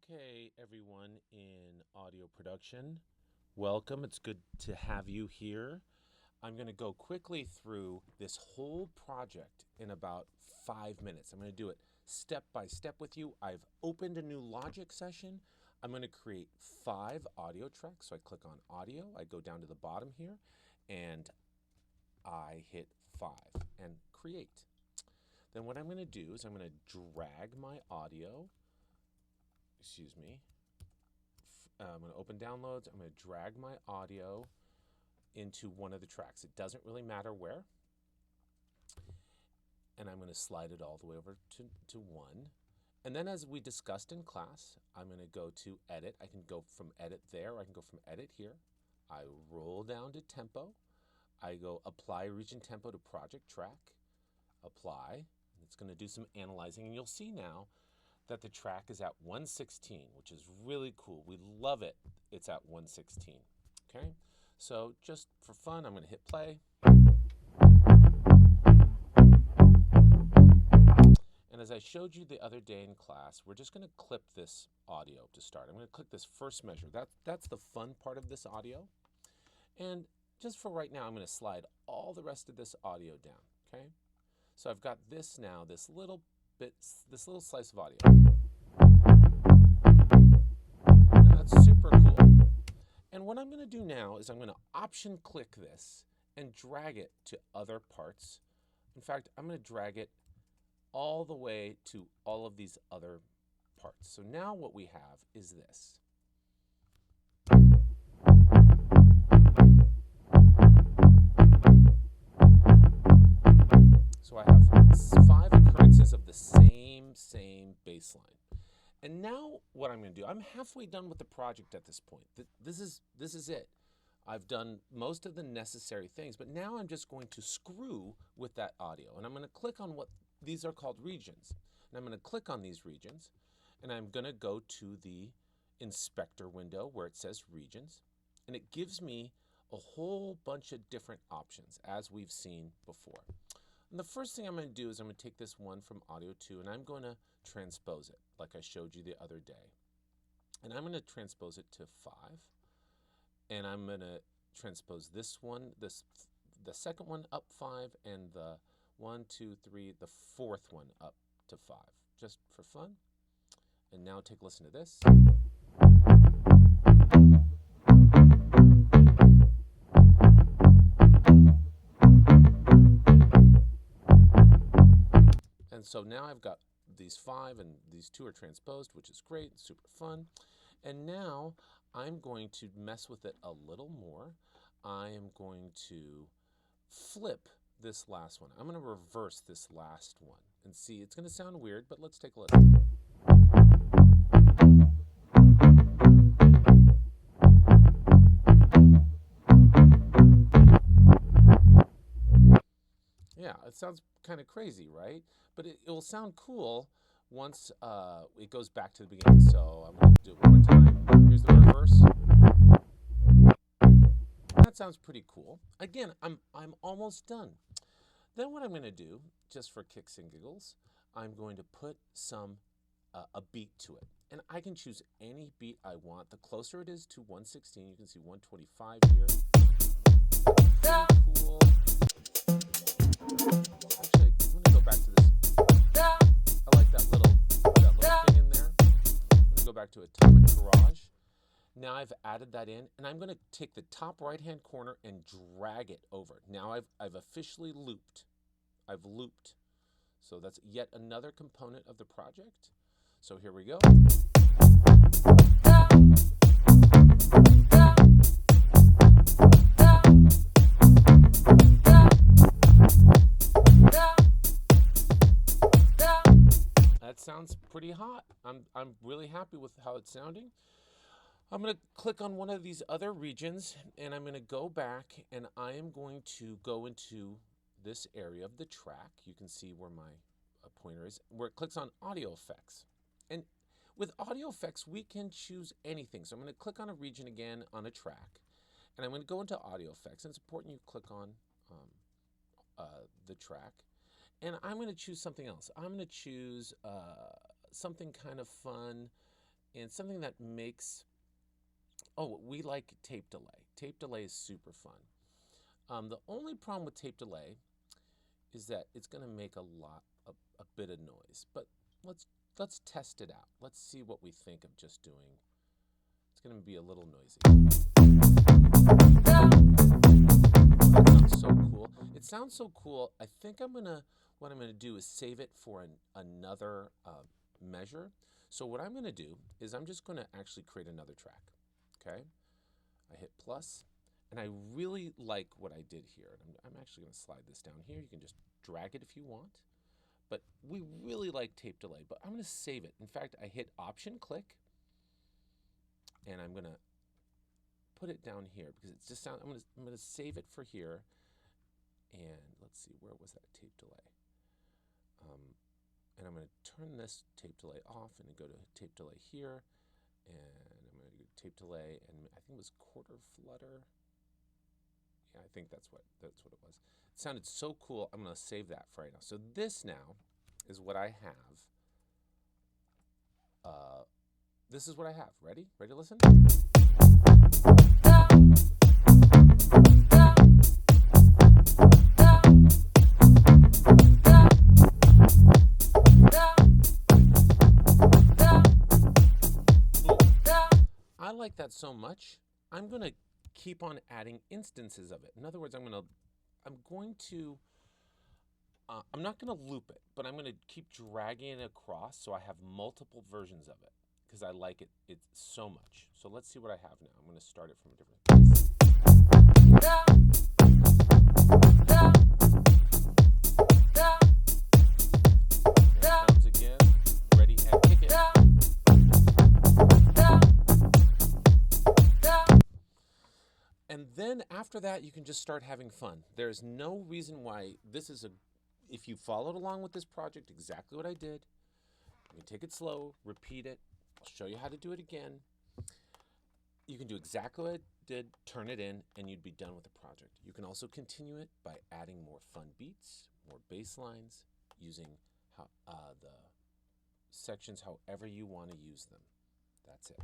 Okay, everyone in audio production, welcome. It's good to have you here. I'm going to go quickly through this whole project in about 5 minutes. I'm going to do it step by step with you. I've opened a new Logic session. I'm going to create 5 audio tracks. So I click on audio, I go down to the bottom here, and I hit 5 and create. Then what I'm going to do is I'm going to drag my audio, I'm going to open downloads. I'm going to drag my audio into one of the tracks. It doesn't really matter where. And I'm going to slide it all the way over to 1. And then as we discussed in class, I'm going to go to edit. I can go from edit there, or I can go from edit here. I roll down to tempo. I go apply region tempo to project track. Apply. It's going to do some analyzing. And you'll see now that the track is at 116, which is really cool. We love it. It's at 116. Okay, so just for fun, I'm going to hit play. And as I showed you the other day in class, we're just going to clip this audio to start. I'm going to click this first measure. That's the fun part of this audio. And just for right now, I'm going to slide all the rest of this audio down. Okay, so I've got this now, this little slice of audio. And that's super cool. And what I'm going to do now is I'm going to option click this and drag it to other parts. In fact, I'm going to drag it all the way to all of these other parts. So now what we have is this. So I have 5 occurrences of the same bass line. And now what I'm going to do, I'm halfway done with the project at this point. This is it. I've done most of the necessary things, but now I'm just going to screw with that audio. And I'm going to click on what these are called regions. And I'm going to click on these regions, and I'm going to go to the inspector window where it says regions. And it gives me a whole bunch of different options, as we've seen before. And the first thing I'm going to do is I'm going to take this one from audio 2, and I'm going to transpose it like I showed you the other day. And I'm going to transpose it to 5. And I'm going to transpose this one, the second one up 5, and the 1, 2, 3, the fourth one up to 5, just for fun. And now take a listen to this. And so now I've got these 5 and these 2 are transposed, which is great, super fun. And now I'm going to mess with it a little more. I am going to flip this last one. I'm going to reverse this last one and see. It's going to sound weird, but let's take a listen. Yeah, it sounds kind of crazy, right? But it will sound cool once it goes back to the beginning. So I'm going to do it one more time. Here's the reverse. That sounds pretty cool. Again, I'm almost done. Then what I'm going to do, just for kicks and giggles, I'm going to put a beat to it. And I can choose any beat I want. The closer it is to 116, you can see 125 here. Pretty cool. Actually, I'm going to go back to this. I like that little thing in there. I'm going to go back to Atomic Garage. Now I've added that in, and I'm going to take the top right-hand corner and drag it over. Now I've officially looped. I've looped. So that's yet another component of the project. So here we go. That sounds pretty hot. I'm really happy with how it's sounding. I'm going to click on one of these other regions, and I'm going to go back, and I am going to go into this area of the track. You can see where my pointer is, where it clicks on audio effects. And with audio effects, we can choose anything. So I'm going to click on a region again on a track, and I'm going to go into audio effects. And it's important you click on the track. And I'm going to choose something else. I'm going to choose something kind of fun and something that makes, oh, we like tape delay. Tape delay is super fun. The only problem with tape delay is that it's going to make a bit of noise, but let's test it out. Let's see what we think of just doing. It's going to be a little noisy. That sounds so cool. It sounds so cool. I think what I'm gonna do is save it for another measure. So what I'm gonna do is I'm just gonna actually create another track. Okay, I hit plus, and I really like what I did here. I'm actually gonna slide this down here. You can just drag it if you want, but we really like tape delay. But I'm gonna save it. In fact, I hit Option, click, and I'm gonna put it down here because it's just sound. I'm gonna save it for here, and let's see, where was that tape delay? And I'm gonna turn this tape delay off and go to tape delay here, and I'm gonna do tape delay, and I think it was quarter flutter. Yeah, I think that's what it was. It sounded so cool. I'm gonna save that for right now. So this now is what I have. This is what I have. Ready? Ready to listen? I like that so much, I'm going to keep on adding instances of it. In other words, I'm not going to loop it, but I'm going to keep dragging it across so I have multiple versions of it because I like it so much. So let's see what I have now. I'm going to start it from a different place. Here it comes again. Ready and kick it. And then after that, you can just start having fun. There's no reason why if you followed along with this project, exactly what I did, you take it slow, repeat it. I'll show you how to do it again. You can do exactly what I did, turn it in, and you'd be done with the project. You can also continue it by adding more fun beats, more bass lines, using the sections however you want to use them. That's it.